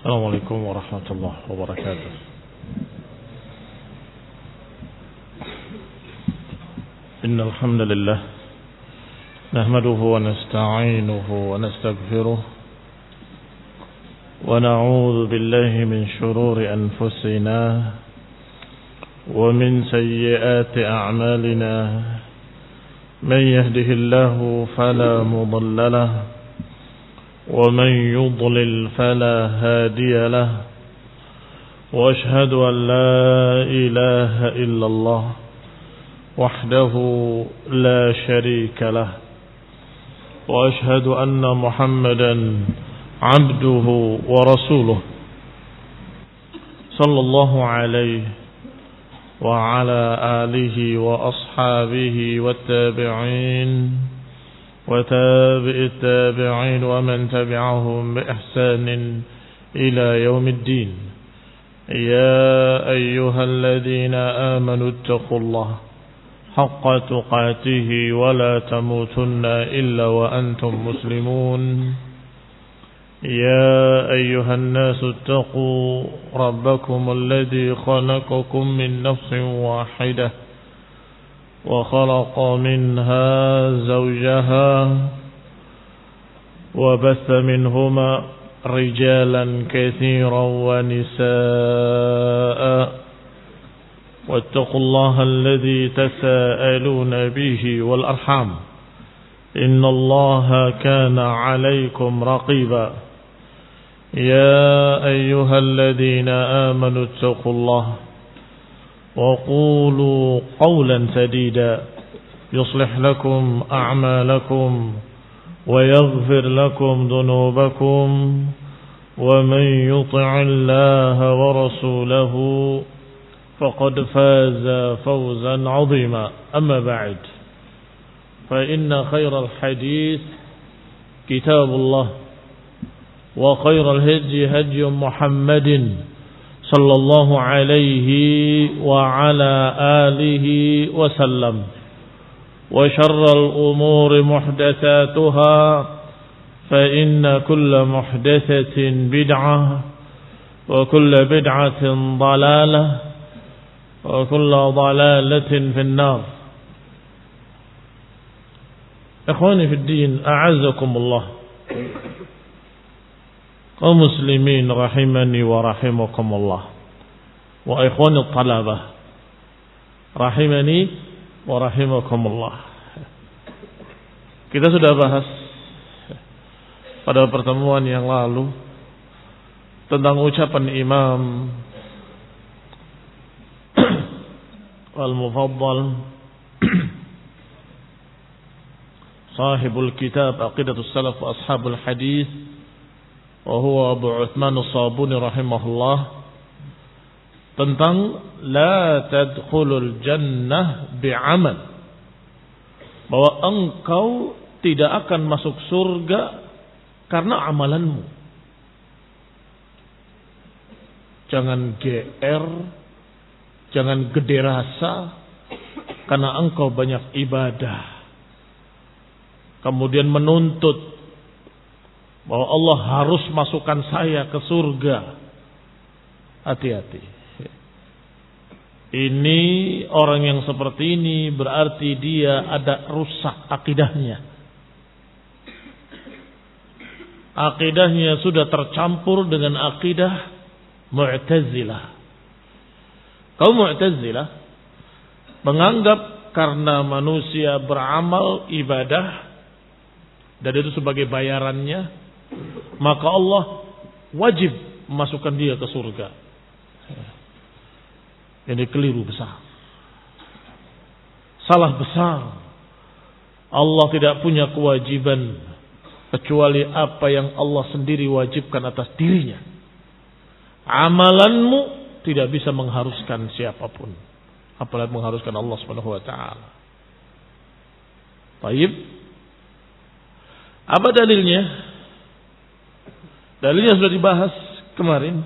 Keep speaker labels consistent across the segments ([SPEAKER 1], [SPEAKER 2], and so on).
[SPEAKER 1] السلام عليكم ورحمة الله وبركاته. إن الحمد لله نحمده ونستعينه ونستغفره ونعوذ بالله من شرور أنفسنا ومن سيئات أعمالنا. من يهده الله فلا مضل له ومن يضلل فلا هادي له. وأشهد أن لا إله إلا الله وحده لا شريك له. وأشهد أن محمدا عبده ورسوله صلى الله عليه وعلى آله وأصحابه والتابعين وتابع التابعين ومن تبعهم بإحسان إلى يوم الدين. يا أيها الذين آمنوا اتقوا الله حق تقاته ولا تموتن إلا وأنتم مسلمون. يا أيها الناس اتقوا ربكم الذي خلقكم من نفس واحدة وخلق منها زوجها وبث منهما رجالا كثيرا ونساء. واتقوا الله الذي تساءلون به والأرحام إن الله كان عليكم رقيبا. يا أيها الذين آمنوا اتقوا الله وقولوا قولا سديدا يصلح لكم أعمالكم ويغفر لكم ذنوبكم ومن يطع الله ورسوله فقد فاز فوزا عظيما. أما بعد فإن خير الحديث كتاب الله وخير الهدي هدي محمد صلى الله عليه وعلى آله وسلم. وشر الأمور محدثاتها فإن كل محدثة بدعة وكل بدعة ضلالة وكل ضلالة في النار. إخواني في الدين أعزكم الله. kaum muslimin rahimani wa rahimakumullah, wa ikhwani talabah rahimani wa rahimakumullah. Kita sudah bahas pada pertemuan yang lalu tentang ucapan Imam Al-Mufaddal sahibul kitab Aqidatus Salaf wa Ashabul Hadis wa Abu Uthman As-Sabuni rahimahullah tentang la tadkhulul jannah bi'amal, bahwa engkau tidak akan masuk surga karena amalanmu. Jangan GR, jangan gede rasa karena engkau banyak ibadah kemudian menuntut bahwa Allah harus masukkan saya ke surga. Hati-hati. Ini orang yang seperti ini berarti dia ada rusak akidahnya. Akidahnya sudah tercampur dengan akidah Mu'tazilah. Kaum Mu'tazilah menganggap karena manusia beramal ibadah dan itu sebagai bayarannya, maka Allah wajib memasukkan dia ke surga. Ini keliru besar, salah besar. Allah tidak punya kewajiban kecuali apa yang Allah sendiri wajibkan atas dirinya. Amalanmu tidak bisa mengharuskan siapapun, apalagi mengharuskan Allah Subhanahu wa taala. Baik. Apa dalilnya? Dalilnya sudah dibahas kemarin.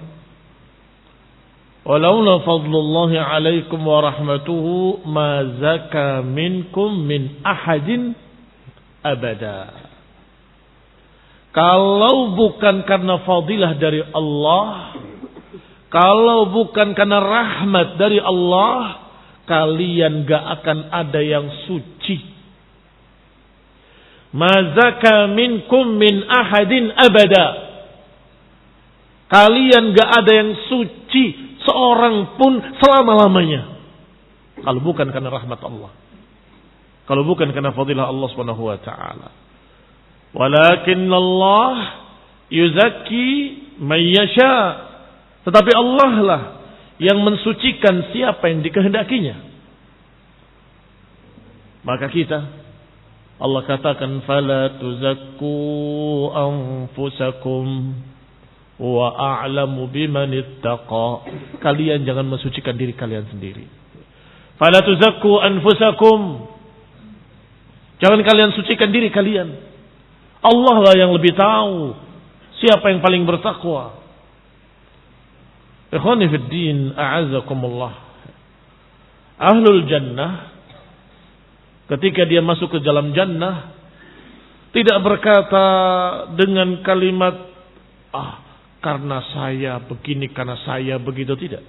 [SPEAKER 1] Walaula fadlullahi alaikum wa rahmatuhu ma zaka minkum min ahadin abada. Kalau bukan karena fadilah dari Allah, kalau bukan karena rahmat dari Allah, kalian gak akan ada yang suci. Ma zaka minkum min ahadin abada. Kalian gak ada yang suci seorang pun selama-lamanya. Kalau bukan karena rahmat Allah. Kalau bukan karena fadilah Allah Subhanahu wa taala. Walakin Allah yuzakki man yasha. Tetapi Allah lah yang mensucikan siapa yang dikehendakinya. Maka kita, Allah katakan, fala tuzakku anfusakum wa a'lamu biman ittaqa. Kalian jangan mensucikan diri kalian sendiri. Fala tuzakku anfusakum. Jangan kalian sucikan diri kalian. Allah lah yang lebih tahu siapa yang paling bertakwa. Ikhwani fid din, a'azzakumullah. Ahlul jannah ketika dia masuk ke dalam jannah tidak berkata dengan kalimat karena saya begini, karena saya begitu, tidak.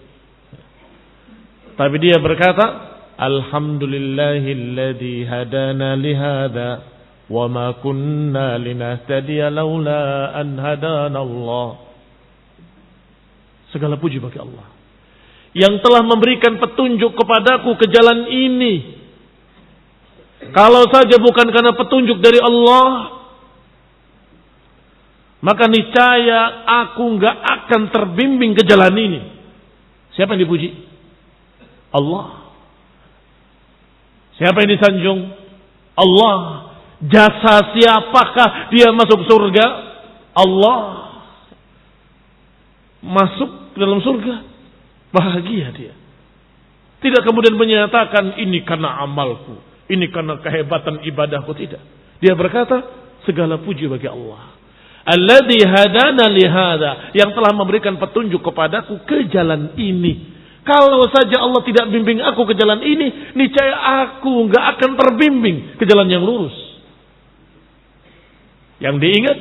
[SPEAKER 1] Tapi dia berkata, alhamdulillahilladzi hadana lihada wa ma kunna linahtadiya laula an hadana Allah. Segala puji bagi Allah yang telah memberikan petunjuk kepadaku ke jalan ini. Kalau saja bukan karena petunjuk dari Allah, maka niscaya aku enggak akan terbimbing ke jalan ini. Siapa yang dipuji? Allah. Siapa yang disanjung? Allah. Jasa siapakah dia masuk surga? Allah. Masuk ke dalam surga, bahagia dia. Tidak kemudian menyatakan ini karena amalku, ini karena kehebatan ibadahku, tidak. Dia berkata segala puji bagi Allah. Alladzi hadana lihada, yang telah memberikan petunjuk kepadaku ke jalan ini. Kalau saja Allah tidak bimbing aku ke jalan ini, niscaya aku enggak akan terbimbing ke jalan yang lurus. Yang diingat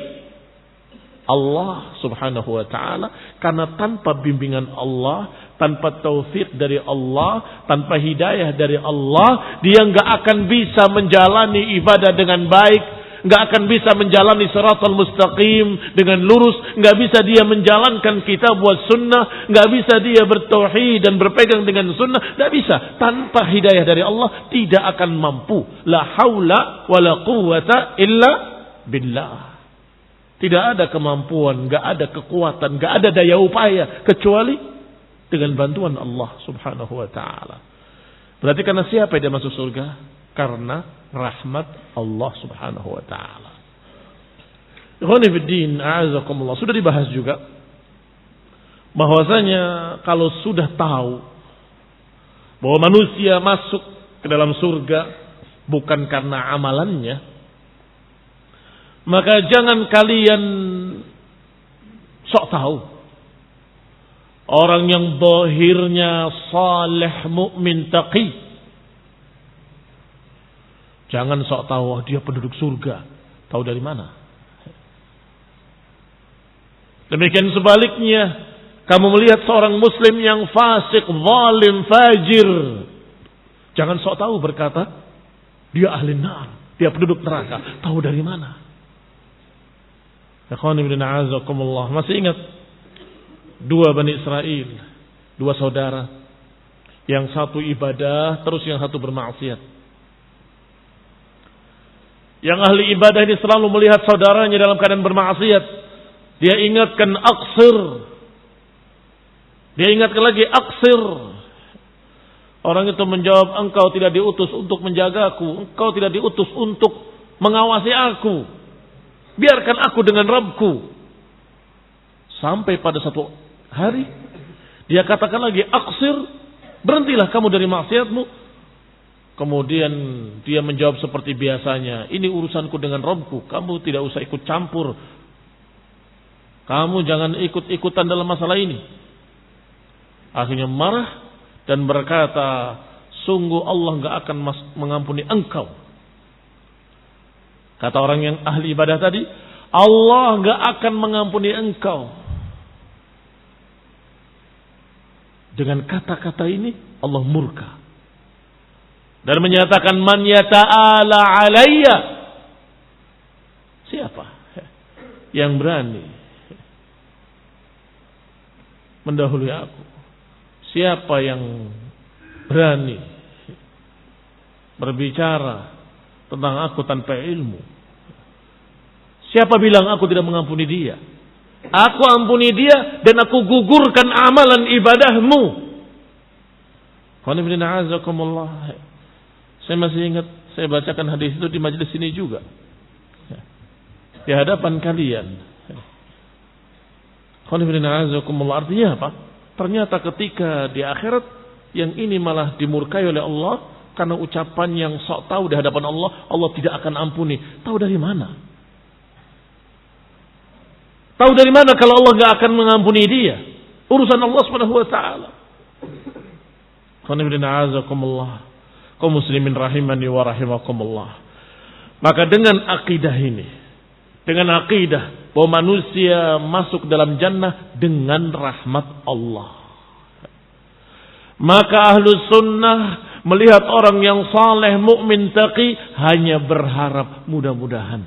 [SPEAKER 1] Allah Subhanahu wa ta'ala, karena tanpa bimbingan Allah, tanpa taufik dari Allah, tanpa hidayah dari Allah, dia enggak akan bisa menjalani ibadah dengan baik, enggak akan bisa menjalani siratal mustaqim dengan lurus, enggak bisa dia menjalankan kitab wa sunnah, enggak bisa dia bertauhid dan berpegang dengan sunnah, enggak bisa. Tanpa hidayah dari Allah tidak akan mampu. La haula wala quwwata illa billah. Tidak ada kemampuan, enggak ada kekuatan, enggak ada daya upaya kecuali dengan bantuan Allah Subhanahu wa taala. Berarti karena siapa dia masuk surga? Karena rahmat Allah Subhanahu wa taala. Ikhwani fid din, a'azakumullah. Sudah dibahas juga bahwasanya kalau sudah tahu bahwa manusia masuk ke dalam surga bukan karena amalannya, maka jangan kalian sok tahu. Orang yang zahirnya saleh, mukmin, taqi, jangan sok tahu dia penduduk surga. Tahu dari mana? Demikian sebaliknya, kamu melihat seorang muslim yang fasik, zalim, fajir, jangan sok tahu berkata dia ahli nar, dia penduduk neraka. Tahu dari mana? Ikhwan ibn a'azakumullah. Masih ingat dua Bani Israel, dua saudara, yang satu ibadah terus yang satu bermaksiat. Yang ahli ibadah ini selalu melihat saudaranya dalam keadaan bermaksiat. Dia ingatkan aqsir. Dia ingatkan lagi aqsir. Orang itu menjawab, engkau tidak diutus untuk menjagaku, engkau tidak diutus untuk mengawasi aku. Biarkan aku dengan Rabbku. Sampai pada satu hari dia katakan lagi, aqsir, berhentilah kamu dari maksiatmu. Kemudian dia menjawab seperti biasanya, ini urusanku dengan Rabbku, kamu tidak usah ikut campur. Kamu jangan ikut-ikutan dalam masalah ini. Akhirnya marah dan berkata, sungguh Allah enggak akan mengampuni engkau. Kata orang yang ahli ibadah tadi, Allah gak akan mengampuni engkau. Dengan kata-kata ini Allah murka. Dan menyatakan man yata'ala alayya. Siapa yang berani mendahului aku? Siapa yang berani berbicara tentang aku tanpa ilmu? Siapa bilang aku tidak mengampuni dia? Aku ampuni dia dan aku gugurkan amalan ibadahmu. Saya masih ingat saya bacakan hadis itu di majelis ini juga, di hadapan kalian. Artinya apa? Ternyata ketika di akhirat yang ini malah dimurkai oleh Allah karena ucapan yang sok tahu di hadapan Allah, Allah tidak akan ampuni. Tahu dari mana? Tahu dari mana kalau Allah nggak akan mengampuni dia? Urusan Allah Subhanahu wa taala. Kaum muslimin rahimani wa rahimakumullah. Maka dengan akidah ini, dengan akidah bahwa manusia masuk dalam jannah dengan rahmat Allah, maka ahlus sunnah melihat orang yang saleh, mukmin, taqi hanya berharap mudah-mudahan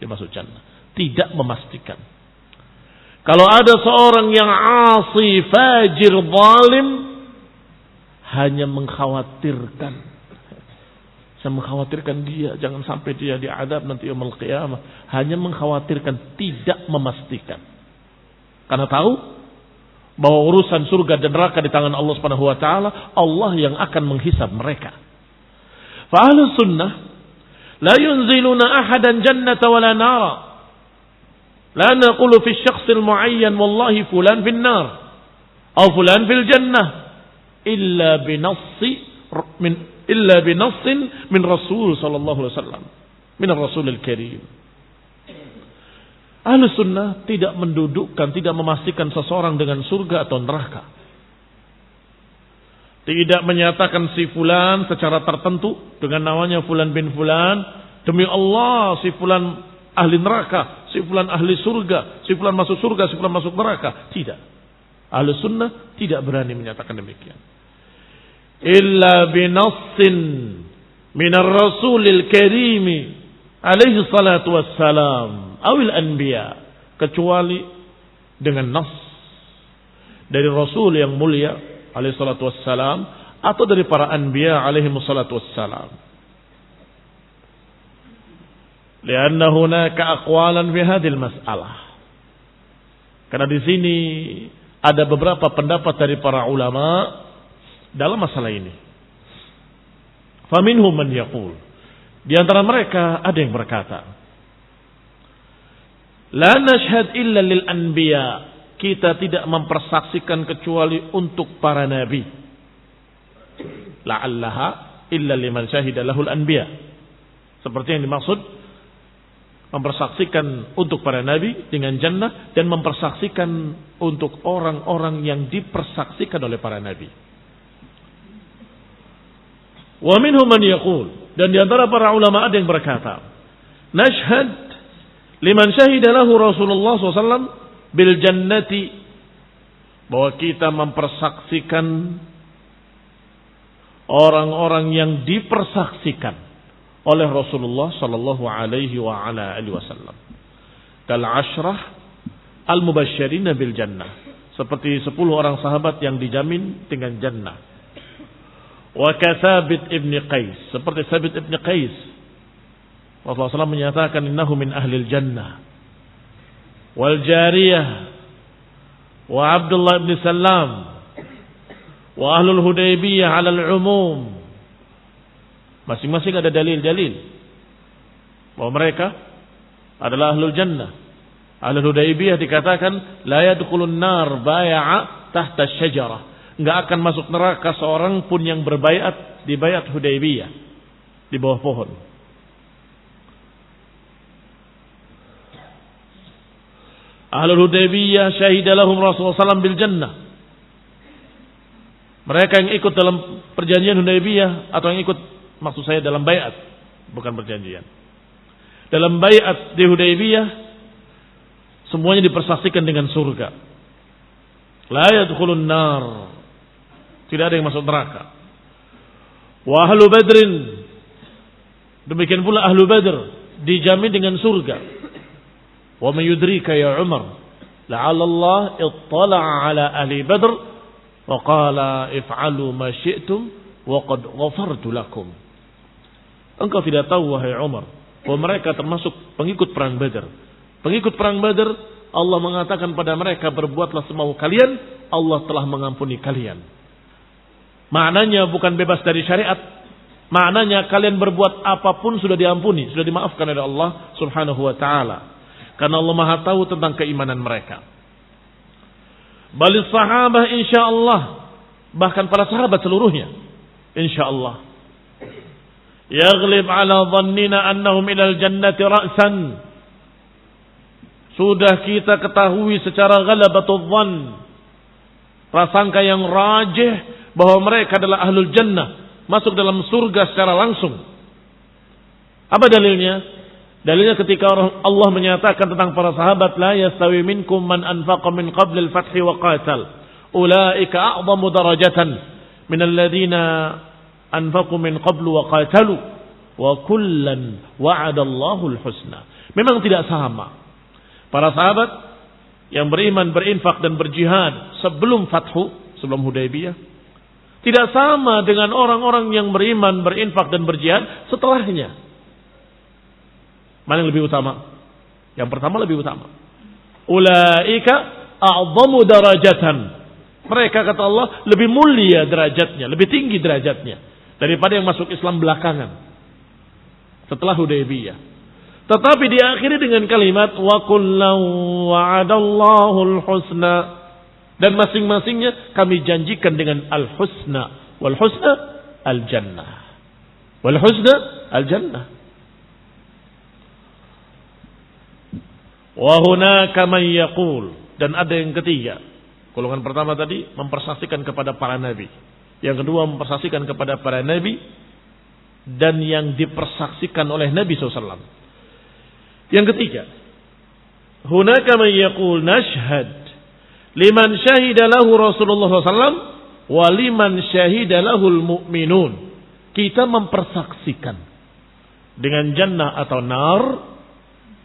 [SPEAKER 1] dia masuk jannah, tidak memastikan. Kalau ada seorang yang asi, fajir, zalim, hanya mengkhawatirkan. Saya mengkhawatirkan dia, jangan sampai dia diadab nanti yaumul qiyamah. Hanya mengkhawatirkan, tidak memastikan. Karena tahu bahwa urusan surga dan neraka di tangan Allah Subhanahu wa taala, Allah yang akan menghisab mereka. Fa ahlus sunnah la yunziluna ahadan jannata wala nara. La naqulu fi syakhsil muayyan wallahi fulan fin nar atau fulan fil jannah illa binassin min Rasul sallallahu alaihi wasallam, min Rasulil Karim. Ahlus sunnah tidak mendudukkan, tidak memastikan seseorang dengan surga atau neraka. Tidak menyatakan si fulan secara tertentu dengan namanya fulan bin fulan, demi Allah si fulan ahli neraka, si fulan ahli surga, si fulan masuk surga, si fulan masuk neraka. Tidak. Ahlus sunnah tidak berani menyatakan demikian. Illa binassin minar Rasulil Karim alaihi salatu wassalam awil anbiya, kecuali dengan nas dari Rasul yang mulia alaihi salatu wassalam atau dari para anbiya alaihi salatu wassalam. Lianna hunaka aqwalan fi hadhil mas'alah. Karena di sini ada beberapa pendapat dari para ulama dalam masalah ini. Faminhum man yaqul, di antara mereka ada yang berkata, la nashhad illa lil anbiya, kita tidak mempersaksikan kecuali untuk para nabi. La'allaha illa liman syahida lahul anbiya. Seperti yang dimaksud mempersaksikan untuk para nabi dengan jannah dan mempersaksikan untuk orang-orang yang dipersaksikan oleh para nabi. Wa minhum man yaqul, dan di antara para ulama ada yang berkata, nashhad liman syahida lahu Rasulullah SAW bil jannati, bahwa kita mempersaksikan orang-orang yang dipersaksikan oleh Rasulullah sallallahu alaihi wa ala alihi wasallam. Kal asyrah al mubasysyirin bil jannah, seperti 10 orang sahabat yang dijamin dengan jannah. Wa Sabit ibn Qais, seperti Sabit ibn Qais, Rasulullah SAW menyatakan innahu min ahlil jannah. Wal jariyah wa Abdullah ibn Salam wa ahlul Hudaybiyah ala al-umum. Masing-masing ada dalil-dalil bahwa mereka adalah ahlul jannah. Ahlul Hudaybiyah dikatakan la yadkhulun nar bai'a tahta syajarah, enggak akan masuk neraka seorang pun yang berbaiat di baiat Hudaybiyah, di bawah pohon. Ahlul Hudaybiyah syahida lahum Rasulullah SAW bil jannah. Mereka yang ikut dalam perjanjian Hudaybiyah, atau yang ikut, maksud saya dalam baiat, bukan perjanjian. Dalam baiat di Hudaybiyah, Semuanya dipersaksikan dengan surga. La yadkhulun nar. Tidak ada yang masuk neraka. Wa ahlu badrin. Demikian pula ahlu badr dijamin dengan surga. Wa man yudrika ya Umar, la'alla Allah ittala'a ala ahli badr wa qala if'alu ma syi'tum wa qad ghafartu lakum. Engkau tidak tahu wahai Umar bahwa mereka termasuk pengikut perang Badar. Pengikut perang Badar, Allah mengatakan pada mereka, berbuatlah semau kalian, Allah telah mengampuni kalian. Maknanya bukan bebas dari syariat. Maknanya kalian berbuat apapun sudah diampuni, sudah dimaafkan oleh Allah Subhanahu wa taala. Karena Allah Maha tahu tentang keimanan mereka. Balis sahabah insyaallah, bahkan para sahabat seluruhnya insyaallah. Yaghlib ala dhannina annahum ilal jannati ra'san. Sudah kita ketahui secara ghalabatul dhann, prasangka yang rajih bahwa mereka adalah ahlul jannah, masuk dalam surga secara langsung. Apa dalilnya? Dalilnya ketika Allah menyatakan tentang para sahabat, la yastawi minkum man anfaqa min qabli al-fath wa qatal, ulaika a'zamu darajatan min alladhina anfaqu min qablu wa qatalu wa kullan wa'adallahu al-husna. Memang tidak sama para sahabat yang beriman, berinfak dan berjihad sebelum fathu, sebelum Hudaybiyah, tidak sama dengan orang-orang yang beriman, berinfak dan berjihad setelahnya. Mana yang lebih utama? Yang pertama lebih utama. Ulaika a'zamu darajatan. Mereka kata Allah lebih mulia derajatnya, lebih tinggi derajatnya daripada yang masuk Islam belakangan setelah Hudaybiyah. Tetapi diakhiri dengan kalimat wa kullu wa'adallahu al-husna, dan masing-masingnya kami janjikan dengan al-husna. Wal husna al-jannah. Wal husna al-jannah. Wa hunaka man yaqul, dan ada yang ketiga. Golongan pertama tadi mempersaksikan kepada para nabi. Yang kedua mempersaksikan kepada para nabi dan yang dipersaksikan oleh Nabi SAW. Yang ketiga, hunaka man yaqul nashhad liman syahida lahu Rasulullah SAW wa liman syahida lahul mu'minun. Kita mempersaksikan dengan jannah atau nar,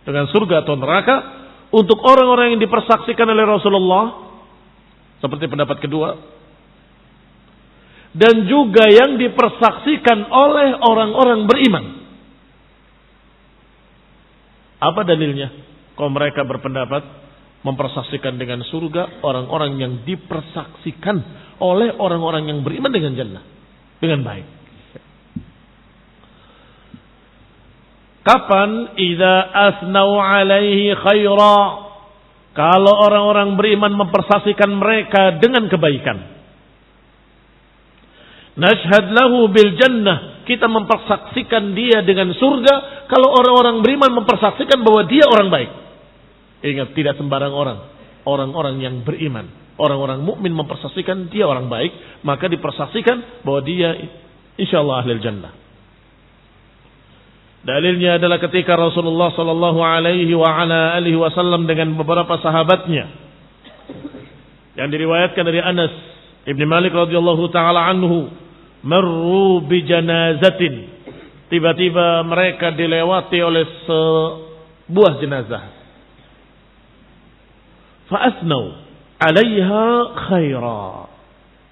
[SPEAKER 1] dengan surga atau neraka, untuk orang-orang yang dipersaksikan oleh Rasulullah, seperti pendapat kedua, dan juga yang dipersaksikan oleh orang-orang beriman. Apa dalilnya? Kalau mereka berpendapat mempersaksikan dengan surga orang-orang yang dipersaksikan oleh orang-orang yang beriman dengan jannah, dengan baik. Kapan? Idza asnau alaihi khaira. Kalau orang-orang beriman mempersaksikan mereka dengan kebaikan. Nashhad lahu bil jannah. Kita mempersaksikan dia dengan surga kalau orang-orang beriman mempersaksikan bahwa dia orang baik. Ingat, tidak sembarang orang. Orang-orang yang beriman, orang-orang mukmin mempersaksikan dia orang baik, maka dipersaksikan bahwa dia insyaallah ahlul jannah. Dalilnya adalah ketika Rasulullah sallallahu alaihi wa ala alihi wasallam dengan beberapa sahabatnya yang diriwayatkan dari Anas Ibn Malik radhiyallahu taala anhu, marru bi janazatin. Tiba-tiba mereka dilewati oleh sebuah jenazah. Fa asnau 'alaiha khaira.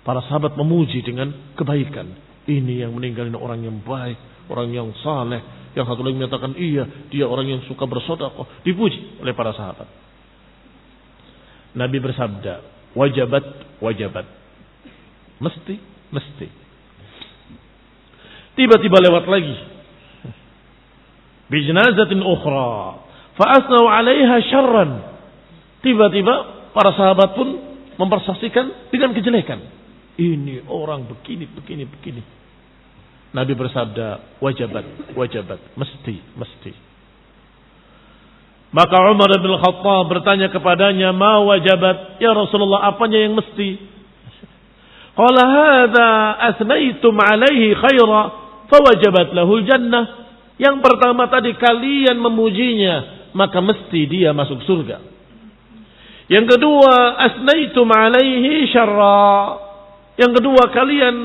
[SPEAKER 1] Para sahabat memuji dengan kebaikan. Ini yang meninggal ini orang yang baik, orang yang saleh. Yang satu lagi menyatakan iya, dia orang yang suka bersedekah. Dipuji oleh para sahabat. Nabi bersabda, wajabat, wajabat. Mesti, mesti. Tiba-tiba lewat lagi. Bijnazatin ukhra. Fa'asnau 'alaiha syarran. Tiba-tiba para sahabat pun mempersaksikan dengan kejelekan. Ini orang begini, begini, begini. Nabi bersabda, wajabat, wajabat, mesti, mesti. Maka Umar bin Khattab bertanya kepadanya, ma wajabat? Ya Rasulullah, apanya yang mesti? Qala hadza asnaitum alaihi khaira, fawajabat lahul jannah. Yang pertama tadi kalian memujinya, maka mesti dia masuk surga. Yang kedua, asnaitum alaihi syarra. Yang kedua, kalian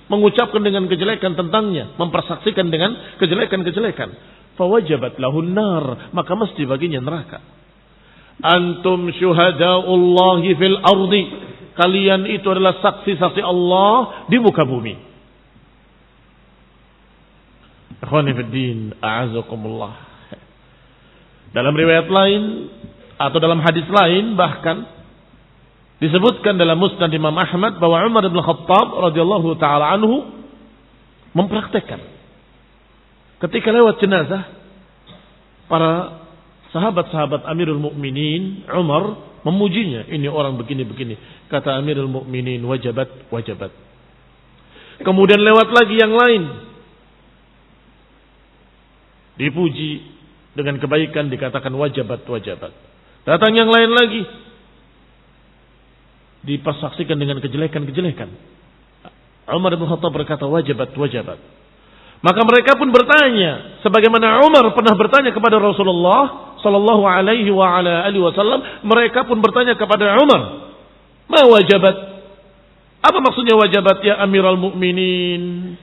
[SPEAKER 1] mengucapkan dengan kejelekan tentangnya, mempersaksikan dengan kejelekan-kejelekan. Fawajabat lahun nar, maka mesti baginya neraka. Antum syuhadaullahi fil ardi. Kalian itu adalah saksi-saksi Allah di muka bumi. Ikhwani fid din, a'azakumullah. Dalam riwayat lain atau dalam hadis lain bahkan disebutkan dalam Musnad Imam Ahmad bahwa Umar bin Khattab radhiyallahu taala anhu mempraktekkan ketika lewat jenazah para sahabat-sahabat Amirul Mukminin, Umar memujinya, ini orang begini-begini. Kata Amirul Mukminin, wajabat, wajabat. Kemudian lewat lagi yang lain, dipuji dengan kebaikan, dikatakan wajabat, wajabat. Datang yang lain lagi, dipersaksikan dengan kejelekan-kejelekan. Umar bin Khattab berkata wajabat, wajabat. Maka mereka pun bertanya, sebagaimana Umar pernah bertanya kepada Rasulullah sallallahu alaihi wa ala alihi wasallam, mereka pun bertanya kepada Umar, "Ma wajabat?" Apa maksudnya wajabat ya Amirul Mukminin?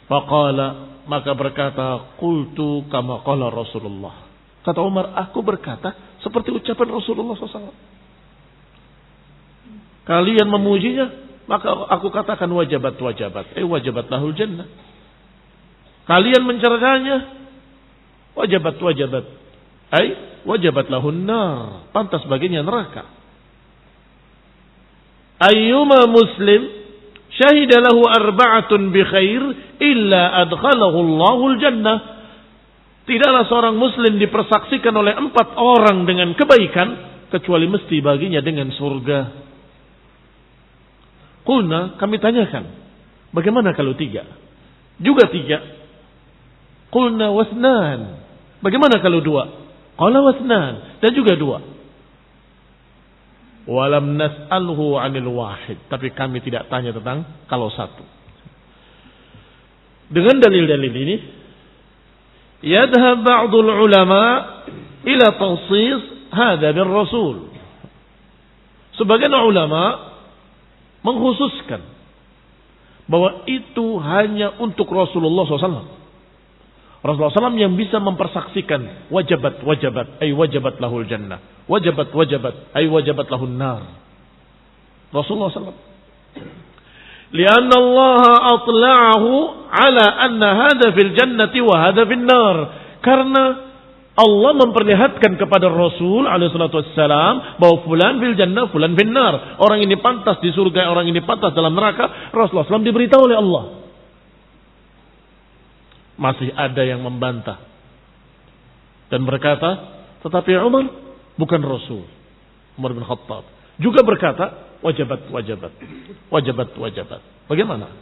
[SPEAKER 1] Faqala, maka berkata, "Qultu kama qala Rasulullah." Kata Umar, aku berkata seperti ucapan Rasulullah SAW. Kalian memujinya, maka aku katakan wajabat, wajabat. Wajabat lahul jannah. Kalian mencercanya, wajabat, wajabat. Wajabat lahun nar. Pantas baginya neraka. Ayyuma muslim syahida lahu arba'atun bi khair illa adkhalahu Allahul jannah. Tidaklah seorang muslim dipersaksikan oleh 4 orang dengan kebaikan kecuali mesti baginya dengan surga. Qulna, kami tanyakan, bagaimana kalau 3? Juga 3. Qulna wasnan, bagaimana kalau 2? Qala wasnan, dan juga 2. Walam nas'alhu 'anil wahid, tapi kami tidak tanya tentang kalau 1. Dengan dalil-dalil ini yadhhab ba'dul ulama ila takhsis hadha bir rasul. Sebagian ulama mengkhususkan bahwa itu hanya untuk Rasulullah SAW. Rasulullah SAW yang bisa mempersaksikan wajabat, wajabat, wajabat lahul jannah. Wajabat, wajabat, wajabat lahun nar. Rasulullah SAW. Lianna Allah atla'ahu ala anna hadha fil jannati wa hadha fil nar. Karena Allah memperlihatkan kepada Rasul alaihissalatu wassalam bahwa fulan fil jannah, fulan fil nar. Orang ini pantas di surga, orang ini pantas dalam neraka. Rasulullah SAW diberitahu oleh Allah. Masih ada yang membantah dan berkata, tetapi Umar bukan Rasul. Umar bin Khattab juga berkata, wajabat, wajabat, wajabat, wajabat. Bagaimana?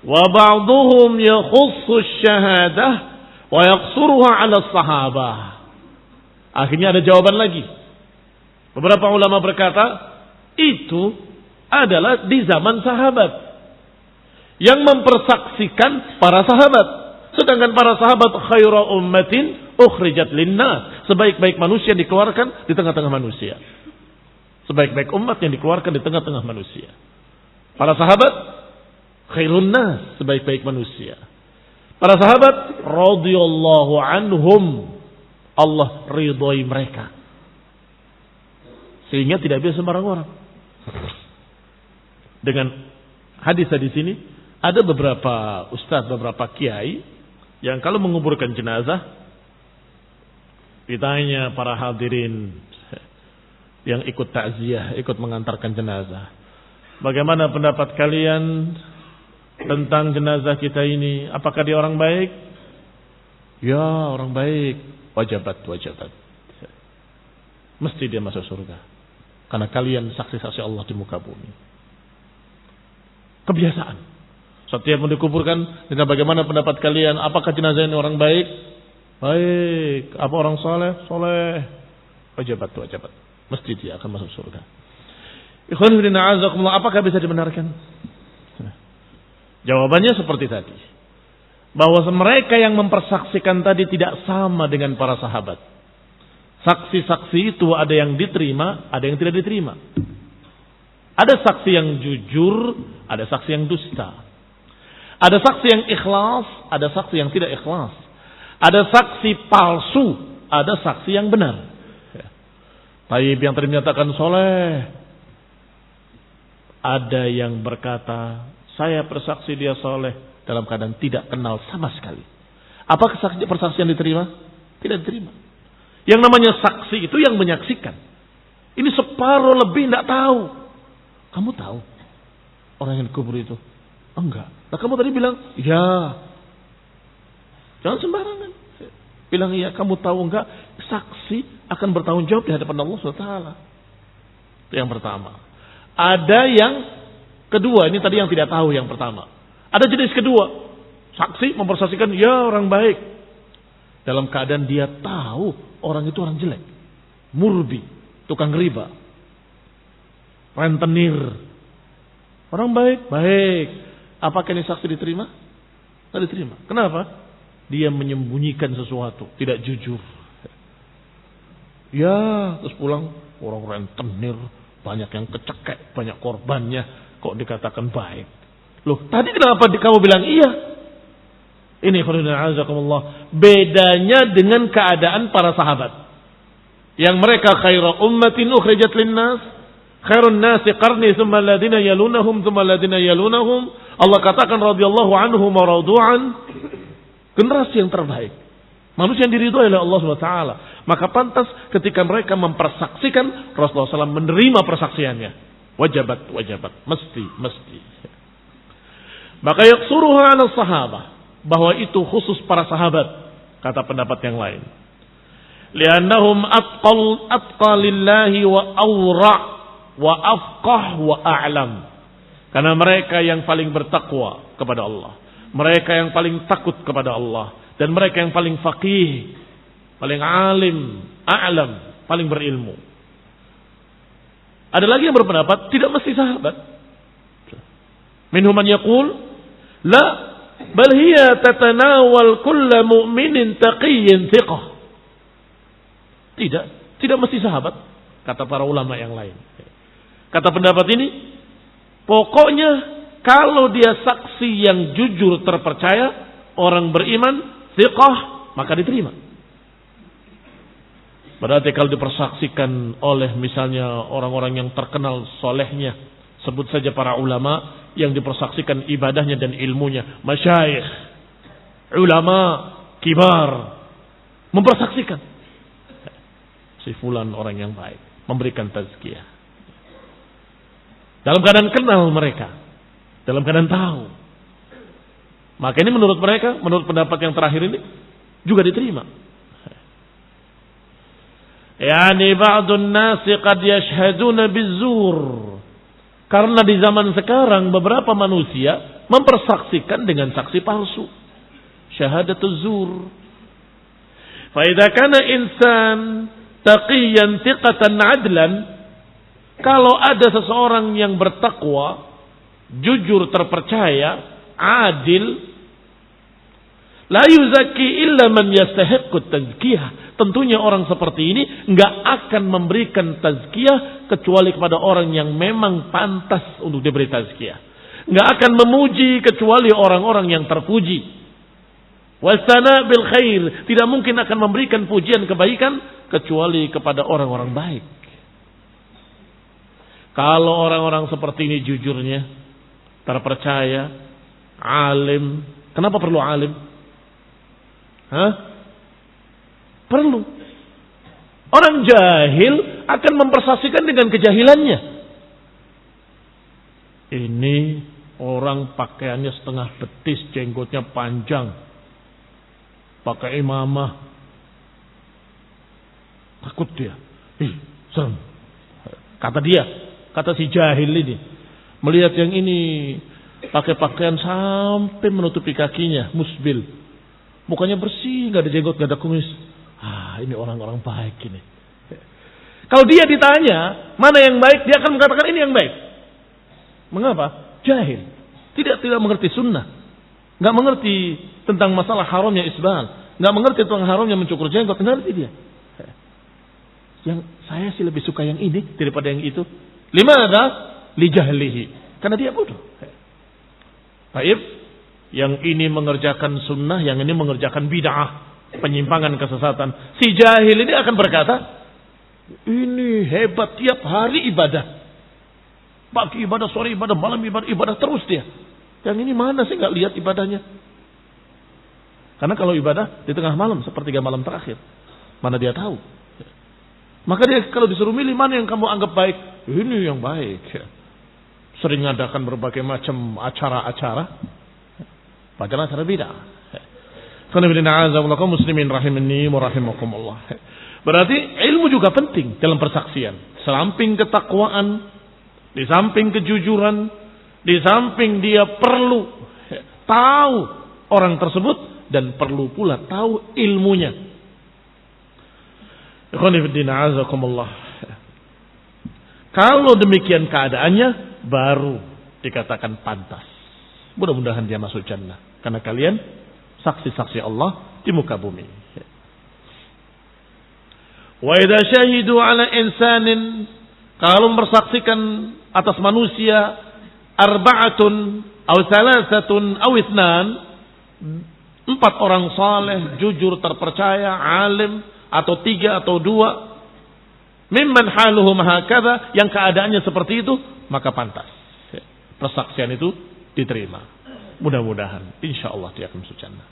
[SPEAKER 1] Wa ba'dhum yakhussu asy-syahadah wa yaqsuruha 'ala as-sahabah. Akhirnya ada jawaban lagi. Beberapa ulama berkata, itu adalah di zaman sahabat yang mempersaksikan para sahabat. Sedangkan para sahabat khairu ummatin ukhrijat linnas, sebaik-baik manusia dikeluarkan di tengah-tengah manusia. Sebaik-baik umat yang dikeluarkan di tengah-tengah manusia. Para sahabat khairun nas, sebaik-baik manusia. Para sahabat radhiyallahu anhum, Allah ridhoi mereka. Sehingga tidak bisa sembarang orang. Dengan hadis-hadis ini ada beberapa ustaz, beberapa kiai yang kalau menguburkan jenazah ditanya para hadirin yang ikut takziah, ikut mengantarkan jenazah, bagaimana pendapat kalian tentang jenazah kita ini? Apakah dia orang baik? Ya, orang baik. Wajabat, wajabat. Mesti dia masuk surga. Karena kalian saksi-saksi Allah di muka bumi. Kebiasaan. Setiap mau dikuburkan, dengan bagaimana pendapat kalian? Apakah jenazah ini orang baik? Baik. Apa orang soleh? Soleh. Wajabat, wajabat. Mesti dia akan masuk surga. Ikhwan fillah a'azakumullah, apakah bisa dibenarkan? Jawabannya seperti tadi. Bahwa mereka yang mempersaksikan tadi tidak sama dengan para sahabat. Saksi-saksi itu ada yang diterima, ada yang tidak diterima. Ada saksi yang jujur, ada saksi yang dusta. Ada saksi yang ikhlas, ada saksi yang tidak ikhlas. Ada saksi palsu, ada saksi yang benar. Taib yang tadi menyatakan soleh. Ada yang berkata, saya bersaksi dia soleh dalam keadaan tidak kenal sama sekali. Apa persaksian diterima? Tidak diterima. Yang namanya saksi itu yang menyaksikan. Ini separuh lebih tidak tahu. Kamu tahu orang yang dikubur itu? Enggak. Nah kamu tadi bilang, ya. Jangan sembarangan. Bilang iya, kamu tahu enggak? Saksi akan bertanggung jawab di hadapan Allah SWT. Itu yang pertama. Ada yang kedua, ini tadi yang tidak tahu yang pertama. Ada jenis kedua. Saksi mempersaksikan, ya orang baik. Dalam keadaan dia tahu orang itu orang jelek. Murbi, tukang riba, rentenir. Orang baik, baik. Apakah ini saksi diterima? Tidak diterima. Kenapa? Dia menyembunyikan sesuatu, tidak jujur. Ya, terus pulang, orang rentenir, banyak yang kecekek, banyak korbannya, kok dikatakan baik. Loh, tadi kenapa kamu bilang iya? Ini bedanya dengan keadaan para sahabat. Yang mereka khairu ummatin ukhrijat linnas, khairun nasi qarni thumma alladhina yalunahum thumma alladhina yalunahum. Allah katakan radhiyallahu anhum wa radu'an, generasi yang terbaik. Manusia yang diridhoi oleh Allah SWT. Maka pantas ketika mereka mempersaksikan, Rasulullah SAW menerima persaksiannya. Wajabat. Mesti. Maka yaksuruha ala sahabah. Bahwa itu khusus para sahabat. Kata pendapat yang lain. Liannahum atqalillahi wa awra' wa afqah wa a'lam. Karena mereka yang paling bertakwa kepada Allah. Mereka yang paling takut kepada Allah. Dan mereka yang paling faqih. Paling alim. A'lam. Paling berilmu. Ada lagi yang berpendapat tidak mesti sahabat. Minhum man yaqul la bal hiya tatanawal kulla mu'minin taqiyyin thiqah. Tidak mesti sahabat, kata para ulama yang lain. Kata pendapat ini, pokoknya kalau dia saksi yang jujur terpercaya, orang beriman, thiqah, maka diterima. Berarti kalau dipersaksikan oleh misalnya orang-orang yang terkenal solehnya, sebut saja para ulama yang dipersaksikan ibadahnya dan ilmunya, masyayikh, ulama, kibar, mempersaksikan si fulan orang yang baik, memberikan tazkiyah. Dalam keadaan kenal mereka, dalam keadaan tahu. Maka ini menurut mereka, menurut pendapat yang terakhir ini juga diterima. Yani ba'dun nasi qad yashhaduna bizzur. Karena di zaman sekarang beberapa manusia mempersaksikan dengan saksi palsu. Syahadatuz zur. Fa idza kana insan taqiyan thiqatan adlan, kalau ada seseorang yang bertakwa, jujur terpercaya, adil, la yuzakki illa man yastahiqqut tazkiyah. Tentunya orang seperti ini enggak akan memberikan tazkiyah kecuali kepada orang yang memang pantas untuk diberi tazkiyah. Enggak akan memuji kecuali orang-orang yang terpuji. Wasana bil khair, tidak mungkin akan memberikan pujian kebaikan kecuali kepada orang-orang baik. Kalau orang-orang seperti ini jujurnya, terpercaya, alim, kenapa perlu alim? Perlu. Orang jahil akan mempersaksikan dengan kejahilannya. Ini orang pakaiannya setengah betis, jenggotnya panjang, pakai imamah. Takut dia. Serem. Kata dia, kata si jahil ini, melihat yang ini pakai pakaian sampai menutupi kakinya, musbil. Mukanya bersih, gak ada jenggot, gak ada kumis. Ini orang-orang baik ini. Kalau dia ditanya mana yang baik, dia akan mengatakan ini yang baik. Mengapa? Jahil. Tidak mengerti sunnah. Gak mengerti tentang masalah haramnya isbal. Gak mengerti tentang haramnya mencukur jenggot. Ngerti dia. Yang saya sih lebih suka yang ini daripada yang itu. Limadha? Li jahlihi. Karena dia bodoh. Baik, yang ini mengerjakan sunnah, yang ini mengerjakan bid'ah, penyimpangan, kesesatan. Si jahil ini akan berkata, ini hebat, tiap hari ibadah. Pagi ibadah, sore ibadah, malam ibadah, ibadah terus dia. Yang ini mana sih nggak lihat ibadahnya? Karena kalau ibadah di tengah malam, sepertiga malam terakhir, mana dia tahu? Maka dia kalau disuruh milih mana yang kamu anggap baik, ini yang baik. Sering ngadakan berbagai macam acara-acara, padahal acara bid'ah. Qul muslimin rahimani wa rahimakumullah. Berarti ilmu juga penting dalam persaksian. Samping ketakwaan, di samping kejujuran, di samping dia perlu tahu orang tersebut dan perlu pula tahu ilmunya. Kalau demikian keadaannya, baru dikatakan pantas. Mudah-mudahan dia masuk jannah. Karena kalian saksi-saksi Allah di muka bumi. Wa idza syahidu ala insanin, kalau mempersaksikan atas manusia, arba'atun aw thalathatun aw itsnan, 4 orang saleh, jujur, terpercaya, alim, atau 3 atau 2, mimman haluhum hakadha, yang keadaannya seperti itu, maka pantas persaksian itu diterima. Mudah-mudahan insyaallah dia akan masuk jannah.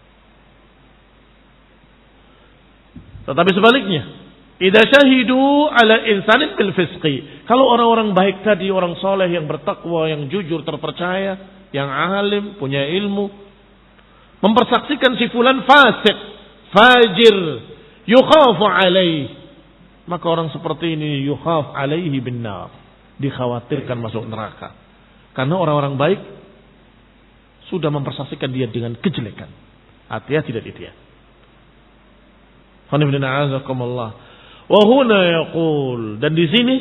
[SPEAKER 1] Tetapi sebaliknya, idza syahidu ala insanin bil fisqi, kalau orang-orang baik tadi, orang soleh yang bertakwa, yang jujur, terpercaya, yang alim, punya ilmu, mempersaksikan si fulan fasik, fajir, yukhafu alaih, maka orang seperti ini yukhaf alaihi bin nar, dikhawatirkan masuk neraka. Karena orang-orang baik sudah mempersaksikan dia dengan kejelekan. Hati-hati dari dia. Wa huna yaqul, dan di sini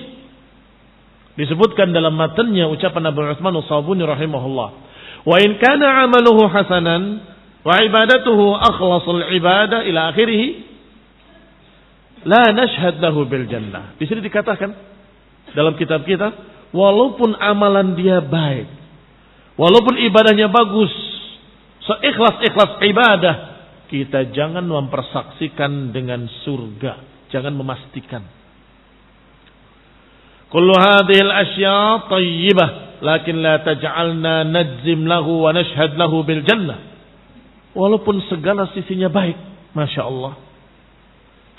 [SPEAKER 1] disebutkan dalam matanya ucapan Abu Utsman As-Sabuni rahimahullah, wa in kana amaluhu hasanan wa ibadatuhu akhlasul ibadah ila akhirih, la nashhad lahu bil jannah. Di sini dikatakan dalam kitab kita, walaupun amalan dia baik, walaupun ibadahnya bagus, seikhlas-ikhlas ibadah, kita jangan mempersaksikan dengan surga, jangan memastikan. Kullu hadhil asya' thayyibah, lakin la taj'alna najzim lahu wa nashhad lahu bil jannah. Walaupun segala sisinya baik, Masya Allah,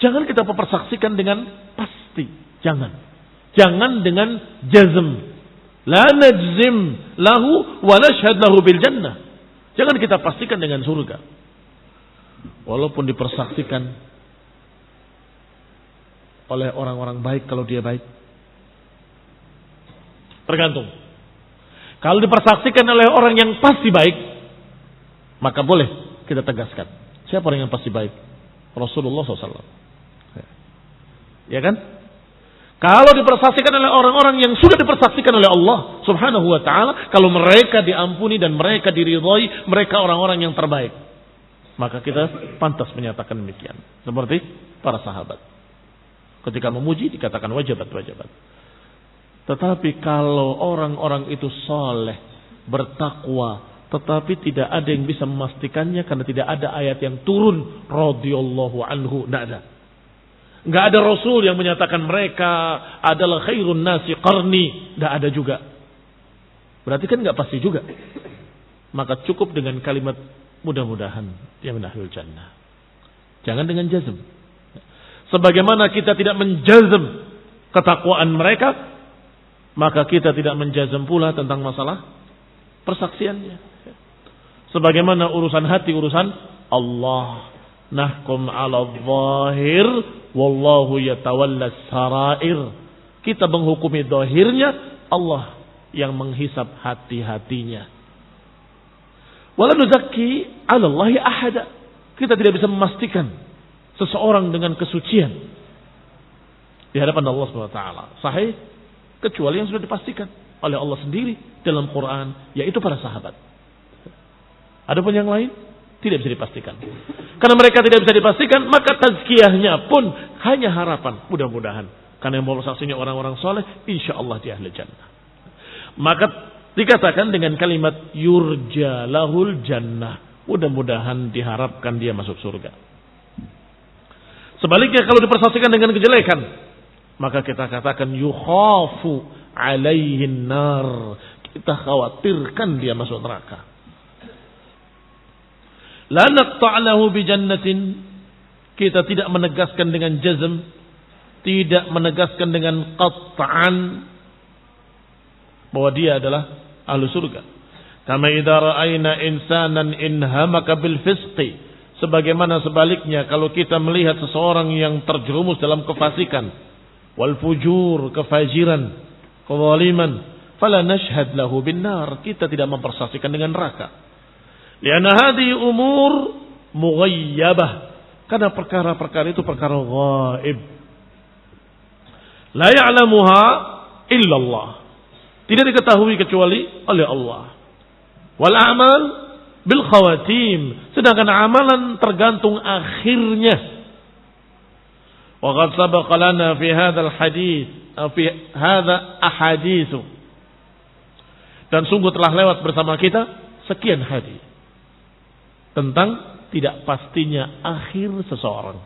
[SPEAKER 1] jangan kita mempersaksikan dengan pasti. Jangan dengan jazm. La najzim lahu wa nashhad lahu bil jannah. Jangan kita pastikan dengan surga. Walaupun dipersaksikan oleh orang-orang baik, kalau dia baik, tergantung. Kalau dipersaksikan oleh orang yang pasti baik, maka boleh kita tegaskan. Siapa orang yang pasti baik? Rasulullah SAW. Ya kan? Kalau dipersaksikan oleh orang-orang yang sudah dipersaksikan oleh Allah Subhanahu wa ta'ala, kalau mereka diampuni dan mereka diridhai, mereka orang-orang yang terbaik, maka kita pantas menyatakan demikian. Seperti para sahabat, ketika memuji dikatakan wajabat. Tetapi kalau orang-orang itu saleh, bertakwa, tetapi tidak ada yang bisa memastikannya karena tidak ada ayat yang turun radhiyallahu anhu, enggak ada rasul yang menyatakan mereka adalah khairun nasi qarni, enggak ada juga. Berarti kan enggak pasti juga. Maka cukup dengan kalimat mudah-mudahan dia minahul jannah. Jangan dengan jazm. Sebagaimana kita tidak menjazm ketakwaan mereka, maka kita tidak menjazm pula tentang masalah persaksiannya. Sebagaimana urusan hati, urusan Allah. Nahkum ala zahir wallahu yatawalla sarair. Kita menghukumi zahirnya, Allah yang menghisab hati-hatinya. Wala nuzakki 'ala Allahi ahada. Kita tidak bisa memastikan seseorang dengan kesucian di hadapan Allah Subhanahu wa taala. Sahih, kecuali yang sudah dipastikan oleh Allah sendiri dalam Quran, yaitu para sahabat. Adapun yang lain tidak bisa dipastikan. Karena mereka tidak bisa dipastikan, maka tazkiyahnya pun hanya harapan. Mudah-mudahan Karena yang bersaksinya orang-orang soleh, insya Allah di ahli jannah. Maka dikatakan dengan kalimat yurja lahul jannah. Mudah-mudahan diharapkan dia masuk surga. Sebaliknya kalau dipersaksikan dengan kejelekan, maka kita katakan yukhafu alaihin nar. Kita khawatirkan dia masuk neraka. La naqta'lahu bi jannatin. Kita tidak menegaskan dengan jazm, tidak menegaskan dengan qat'an bahwa dia adalah ahlu surga. Kama idza ra'ayna insanan inhamaka bil fisqi, sebagaimana sebaliknya kalau kita melihat seseorang yang terjerumus dalam kefasikan, wal fujur, kefajiran, kezaliman, fala nashhad lahu bin nar, kita tidak mempersaksikan dengan neraka. Lianna hadhihi umur mughayyabah, karena perkara-perkara itu perkara ghaib. La ya'lamuha illallah, tidak diketahui kecuali oleh Allah. Wal a'mal bil khawatim, sedangkan amalan tergantung akhirnya. Wa qad sabaqa lana fi hadzal hadits fi hadza ahadits, dan sungguh telah lewat bersama kita sekian hadis tentang tidak pastinya akhir seseorang.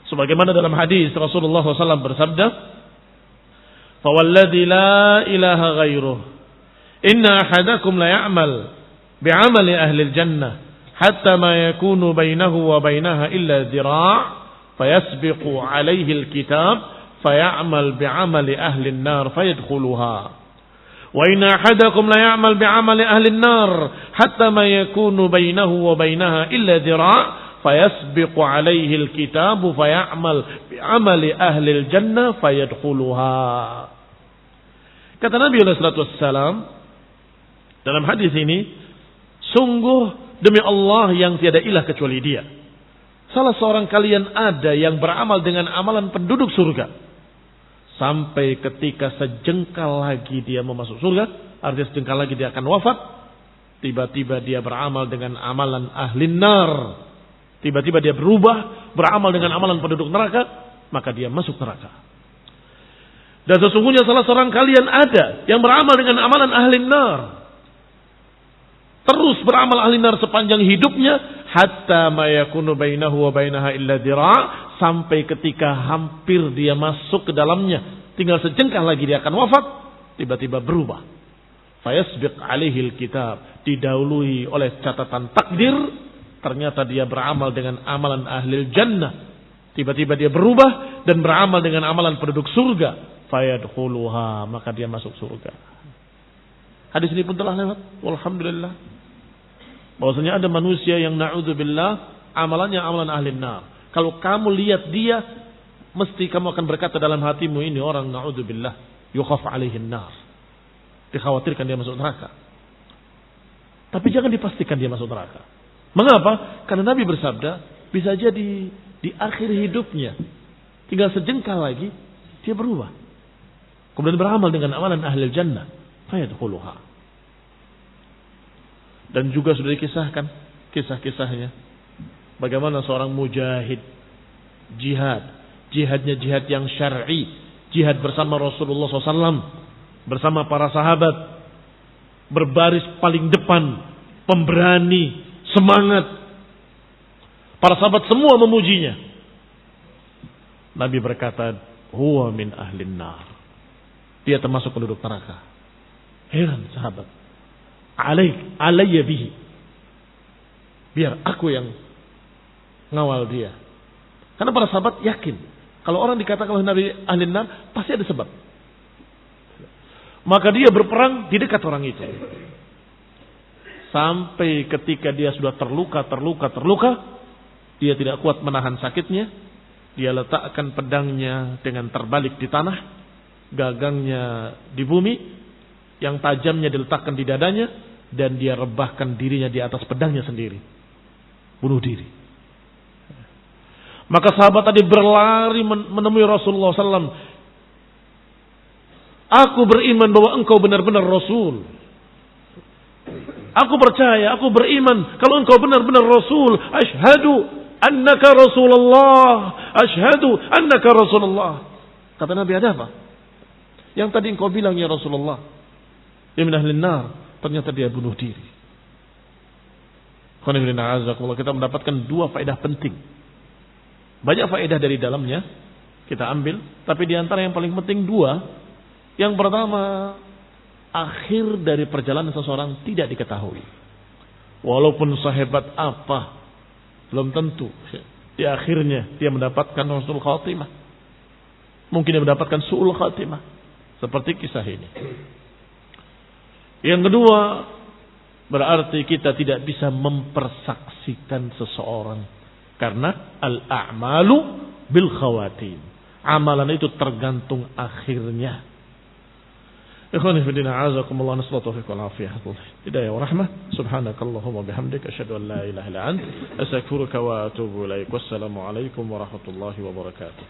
[SPEAKER 1] Sebagaimana dalam hadis Rasulullah SAW bersabda, "Fawalladzi la ilaha ghairuh, inna ahadakum la ya'mal bi'amali ahli al-jannah hatta ma yakunu bainahu wa bainaha illa dhira' fayasbiqu 'alayhi al-kitab fay'amal bi'amali ahli an-nar fayadkhuluha. Wa inna ahadakum la ya'mal bi'amali ahli an-nar hatta ma yakunu bainahu wa bainaha illa dhira' fayasbiqu 'alayhi al-kitab fay'amal bi'amali ahli al-jannah fayadkhuluha." Kata Nabi SAW dalam hadis ini, sungguh demi Allah yang tiada ilah kecuali Dia, salah seorang kalian ada yang beramal dengan amalan penduduk surga sampai ketika sejengkal lagi dia mau masuk surga, artinya sejengkal lagi dia akan wafat, tiba-tiba dia beramal dengan amalan ahli nar, tiba-tiba dia berubah beramal dengan amalan penduduk neraka, maka dia masuk neraka. Dan sesungguhnya salah seorang kalian ada yang beramal dengan amalan ahli nar, terus beramal ahli nar sepanjang hidupnya, hatta ma yakunu bainahu wa bainaha illa dhira', sampai ketika hampir dia masuk ke dalamnya, tinggal sejengkal lagi dia akan wafat, tiba-tiba berubah. Fayasbiq alaihi alkitab, didahului oleh catatan takdir, ternyata dia beramal dengan amalan ahli jannah, tiba-tiba dia berubah dan beramal dengan amalan penduduk surga, fayadkhuluha, maka dia masuk surga. Hadis ini pun telah lewat, walhamdulillah, bahwasanya ada manusia yang na'udzubillah amalannya amalan ahli nar. Kalau kamu lihat dia, mesti kamu akan berkata dalam hatimu, ini orang na'udzubillah yukhaf alaihin nar, dikhawatirkan dia masuk neraka. Tapi jangan dipastikan dia masuk neraka. Mengapa? Karena Nabi bersabda, bisa jadi di akhir hidupnya tinggal sejengkal lagi dia berubah, kemudian beramal dengan amalan ahli jannah, fayadkhuluha. Dan juga sudah dikisahkan kisah-kisahnya, bagaimana seorang mujahid jihadnya jihad yang syar'i, jihad bersama Rasulullah SAW, bersama para sahabat, berbaris paling depan, pemberani, semangat. Para sahabat semua memujinya. Nabi berkata, huwa min ahlin nar, dia termasuk penduduk neraka. Heran sahabat, alayya bihi, biar aku yang ngawal dia. Karena para sahabat yakin, kalau orang dikatakan oleh Nabi ahli nar, pasti ada sebab. Maka dia berperang di dekat orang itu, sampai ketika dia sudah terluka, dia tidak kuat menahan sakitnya, dia letakkan pedangnya dengan terbalik di tanah, gagangnya di bumi, yang tajamnya diletakkan di dadanya, dan dia rebahkan dirinya di atas pedangnya sendiri, bunuh diri. Maka sahabat tadi berlari menemui Rasulullah SAW. Aku beriman bahwa engkau benar-benar Rasul. Aku percaya, aku beriman kalau engkau benar-benar Rasul. Asyhadu annaka Rasulullah. Asyhadu annaka Rasulullah. Kata Nabi, ada apa? Yang tadi engkau bilang ya Rasulullah, dia min ahlin nar, ternyata dia bunuh diri. Kita mendapatkan dua faedah penting. Banyak faedah dari dalamnya kita ambil, tapi di antara yang paling penting dua. Yang pertama, akhir dari perjalanan seseorang tidak diketahui. Walaupun sehebat apa, belum tentu di akhirnya dia mendapatkan husnul khatimah. Mungkin dia mendapatkan su'ul khatimah. Seperti kisah ini. Yang kedua, berarti kita tidak bisa mempersaksikan seseorang. Karena al-a'malu bil khawatim. Amalan itu tergantung akhirnya. Ikhwani fillah, a'azakumullah, nasallahu fiikum al-afiyah. Hidayah wa rahmah. Subhanakallahumma bihamdika asyhadu an la ilaha illa anta astaghfiruka wa atubu ilaik. Wassalamu alaikum warahmatullahi wabarakatuh.